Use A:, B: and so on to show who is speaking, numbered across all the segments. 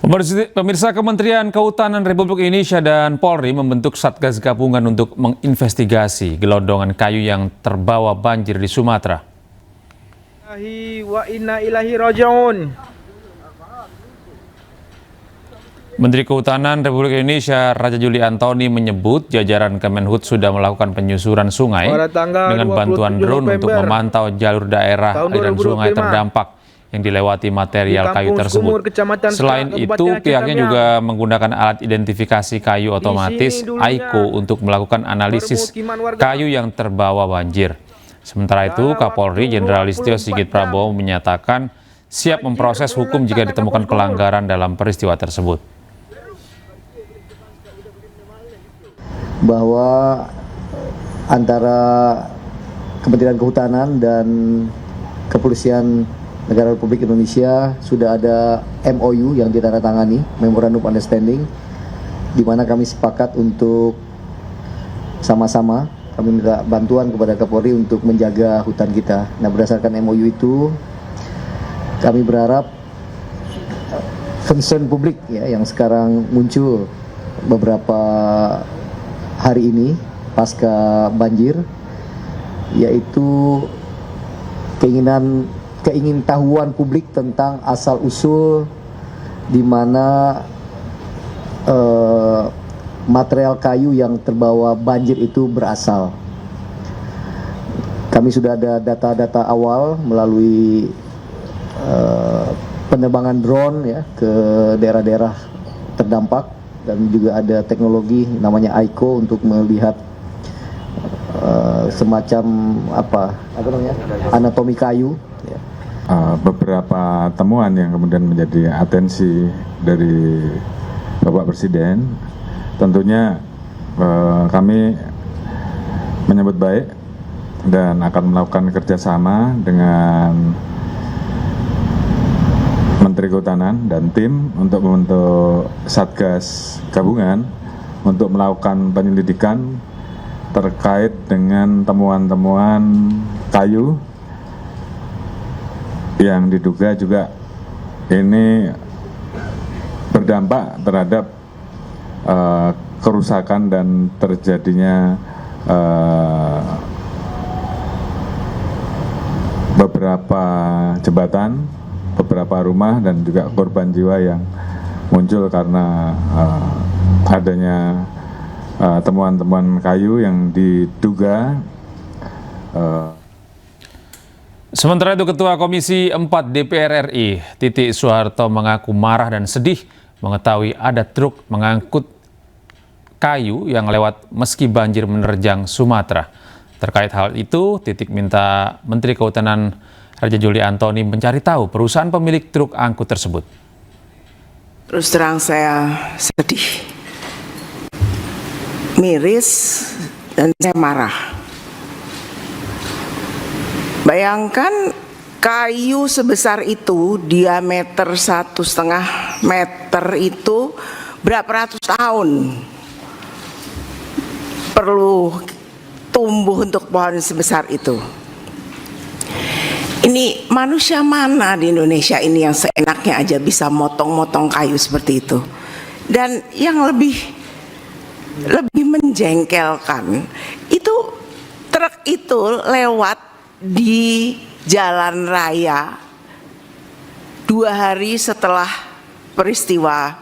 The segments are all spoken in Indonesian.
A: Pemirsa, Kementerian Kehutanan Republik Indonesia dan Polri membentuk Satgas Gabungan untuk menginvestigasi gelondongan kayu yang terbawa banjir di Sumatera.
B: Wa inna ilahi raji'un.
A: Menteri Kehutanan Republik Indonesia Raja Juli Antoni menyebut jajaran Kemenhut sudah melakukan penyusuran sungai dengan bantuan drone untuk memantau jalur daerah aliran sungai terdampak yang dilewati material kayu tersebut. Selain itu, pihaknya juga menggunakan alat identifikasi kayu otomatis AICO untuk melakukan analisis kayu yang terbawa banjir. Sementara itu, Kapolri Jenderal Listio Sigit Prabowo menyatakan siap memproses hukum jika ditemukan pelanggaran dalam peristiwa tersebut.
C: Bahwa antara Kementerian Kehutanan dan Kepolisian Negara Republik Indonesia sudah ada MOU yang ditandatangani, Memorandum Understanding, di mana kami sepakat untuk sama-sama kami minta bantuan kepada Kapolri untuk menjaga hutan kita. Nah, berdasarkan MOU itu, kami berharap concern publik ya yang sekarang muncul beberapa hari ini pasca banjir, yaitu keingintahuan publik tentang asal-usul di mana material kayu yang terbawa banjir itu berasal. Kami sudah ada data-data awal melalui penerbangan drone ya ke daerah-daerah terdampak, dan juga ada teknologi namanya AICO untuk melihat semacam anatomi kayu.
D: Beberapa temuan yang kemudian menjadi atensi dari Bapak Presiden, tentunya kami menyambut baik dan akan melakukan kerjasama dengan Menteri Kehutanan dan tim untuk membentuk Satgas Gabungan untuk melakukan penyelidikan terkait dengan temuan-temuan kayu yang diduga juga ini berdampak terhadap kerusakan dan terjadinya beberapa jembatan, beberapa rumah, dan juga korban jiwa yang muncul karena adanya temuan-temuan kayu yang diduga.
A: Sementara itu, Ketua Komisi 4 DPR RI, Titik Soeharto, mengaku marah dan sedih mengetahui ada truk mengangkut kayu yang lewat meski banjir menerjang Sumatera. Terkait hal itu, Titik minta Menteri Kehutanan Raja Juli Antoni mencari tahu perusahaan pemilik truk angkut tersebut.
E: Terus terang saya sedih, miris, dan saya marah. Bayangkan kayu sebesar itu, diameter 1,5 meter itu berapa ratus tahun perlu tumbuh untuk pohon sebesar itu. Ini manusia mana di Indonesia ini yang seenaknya aja bisa motong-motong kayu seperti itu? Dan yang lebih menjengkelkan, itu truk itu lewat di jalan raya 2 hari setelah peristiwa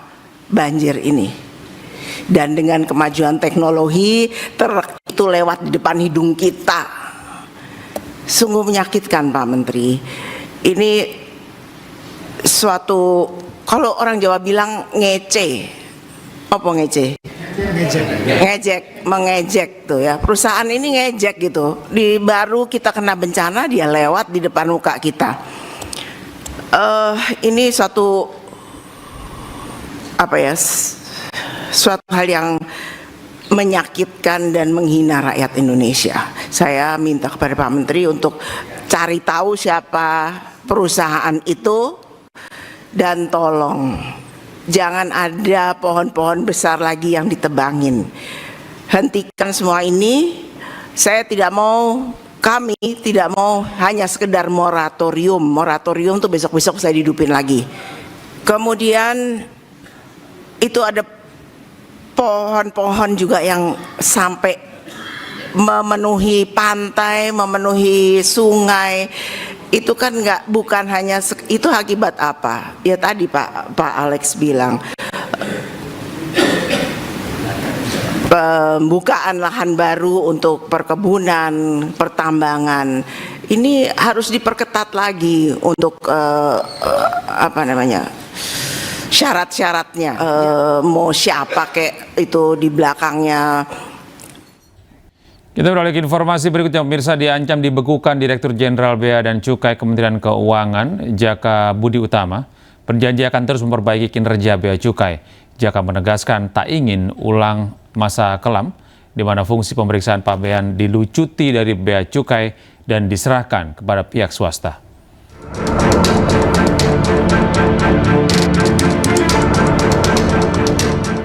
E: banjir ini. Dan dengan kemajuan teknologi, truk itu lewat di depan hidung kita. Sungguh menyakitkan, Pak Menteri. Ini suatu, kalau orang Jawa bilang ngece. Apa ngece? Ngejek, mengejek tuh ya. Perusahaan ini ngejek gitu. Baru kita kena bencana, dia lewat di depan muka kita. Ini suatu suatu hal yang menyakitkan dan menghina rakyat Indonesia. Saya minta kepada Pak Menteri untuk cari tahu siapa perusahaan itu, dan tolong jangan ada pohon-pohon besar lagi yang ditebangin. Hentikan semua ini. Saya tidak mau, kami tidak mau hanya sekedar moratorium. Moratorium tuh besok-besok saya hidupin lagi. Kemudian itu ada pohon-pohon juga yang sampai memenuhi pantai, memenuhi sungai. Itu kan bukan hanya itu akibat apa? Ya tadi Pak Alex bilang, pembukaan lahan baru untuk perkebunan, pertambangan. Ini harus diperketat lagi untuk syarat-syaratnya. Mau siapa kek itu di belakangnya.
A: Kita beralih ke informasi berikutnya. Pemirsa, diancam dibekukan Direktur Jenderal Bea dan Cukai Kementerian Keuangan Jaka Budi Utama berjanji akan terus memperbaiki kinerja Bea Cukai. Jaka menegaskan tak ingin ulang masa kelam di mana fungsi pemeriksaan pabean dilucuti dari Bea Cukai dan diserahkan kepada pihak swasta.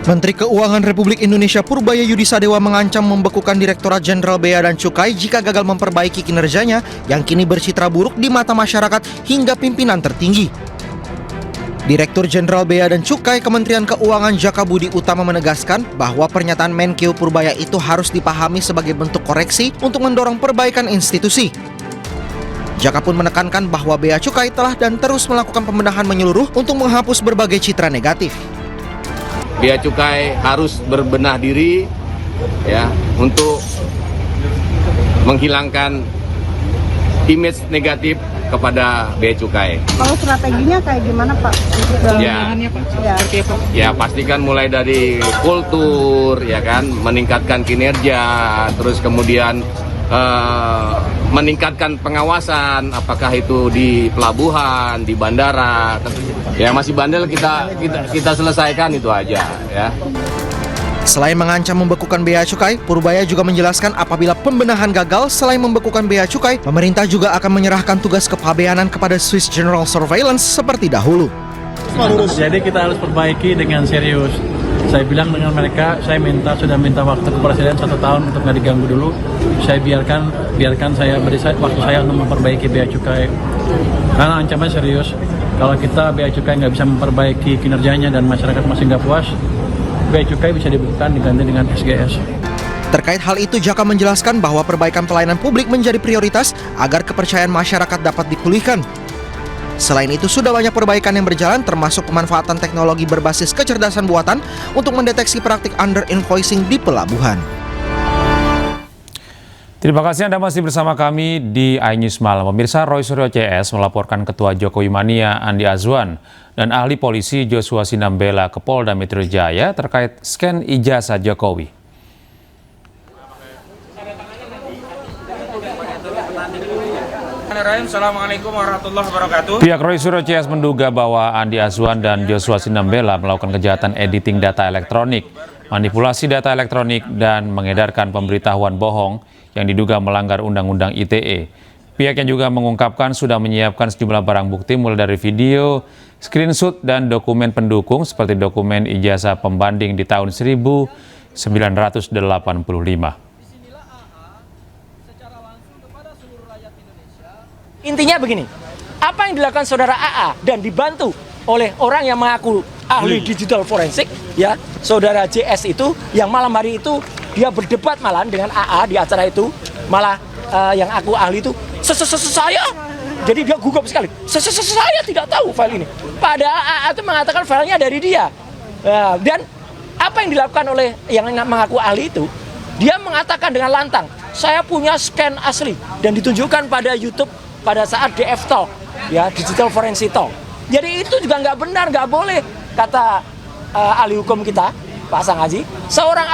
F: Menteri Keuangan Republik Indonesia Purbaya Yudisadewa mengancam membekukan Direktorat Jenderal Bea dan Cukai jika gagal memperbaiki kinerjanya yang kini bercitra buruk di mata masyarakat hingga pimpinan tertinggi. Direktur Jenderal Bea dan Cukai Kementerian Keuangan Jaka Budi Utama menegaskan bahwa pernyataan Menkeu Purbaya itu harus dipahami sebagai bentuk koreksi untuk mendorong perbaikan institusi. Jaka pun menekankan bahwa Bea Cukai telah dan terus melakukan pembenahan menyeluruh untuk menghapus berbagai citra negatif.
G: Bea Cukai harus berbenah diri ya untuk menghilangkan image negatif kepada Bea Cukai.
H: Kalau strateginya kayak gimana Pak?
G: Ya pastikan mulai dari kultur ya kan, meningkatkan kinerja, terus kemudian meningkatkan pengawasan, apakah itu di pelabuhan, di bandara. Ya masih bandel kita selesaikan itu aja ya.
F: Selain mengancam membekukan Bea Cukai, Purbaya juga menjelaskan apabila pembenahan gagal selain membekukan Bea Cukai, pemerintah juga akan menyerahkan tugas kepabeanan kepada Swiss General Surveillance seperti dahulu.
I: Jadi kita harus perbaiki dengan serius. Saya bilang dengan mereka, saya sudah minta waktu ke Presiden 1 tahun untuk nggak diganggu dulu. Saya biarkan saya beri waktu saya untuk memperbaiki Bea Cukai. Karena ancamannya serius. Kalau kita Bea Cukai nggak bisa memperbaiki kinerjanya dan masyarakat masih nggak puas, Bea Cukai bisa dibekukan diganti dengan SGS.
F: Terkait hal itu, Jaka menjelaskan bahwa perbaikan pelayanan publik menjadi prioritas agar kepercayaan masyarakat dapat dipulihkan. Selain itu, sudah banyak perbaikan yang berjalan termasuk pemanfaatan teknologi berbasis kecerdasan buatan untuk mendeteksi praktik under-invoicing di pelabuhan.
A: Terima kasih Anda masih bersama kami di iNews Malam. Pemirsa, Roy Suryo CS melaporkan Ketua Jokowi Mania Andi Azwan dan ahli polisi Joshua Sinambela ke Polda Metro Jaya terkait scan ijazah Jokowi.
B: Assalamualaikum warahmatullahi wabarakatuh.
A: Pihak Roy Suryo CS menduga bahwa Andi Azwan dan Joshua Sinambela melakukan kejahatan editing data elektronik, manipulasi data elektronik, dan mengedarkan pemberitahuan bohong yang diduga melanggar Undang-Undang ITE. Pihaknya juga mengungkapkan sudah menyiapkan sejumlah barang bukti mulai dari video, screenshot, dan dokumen pendukung seperti dokumen ijazah pembanding di tahun 1985.
J: Intinya begini, apa yang dilakukan saudara AA dan dibantu oleh orang yang mengaku ahli digital forensik, ya, saudara JS itu, yang malam hari itu dia berdebat malam dengan AA di acara itu, malah yang aku ahli itu, saya, jadi dia gugup sekali, saya tidak tahu file ini. Padahal AA itu mengatakan filenya dari dia, dan apa yang dilakukan oleh yang mengaku ahli itu, dia mengatakan dengan lantang, saya punya scan asli dan ditunjukkan pada YouTube pada saat DF Talk, ya, Digital Forensic Talk. Jadi itu juga nggak benar, nggak boleh, kata ahli hukum kita, Pak Sang Haji. Seorang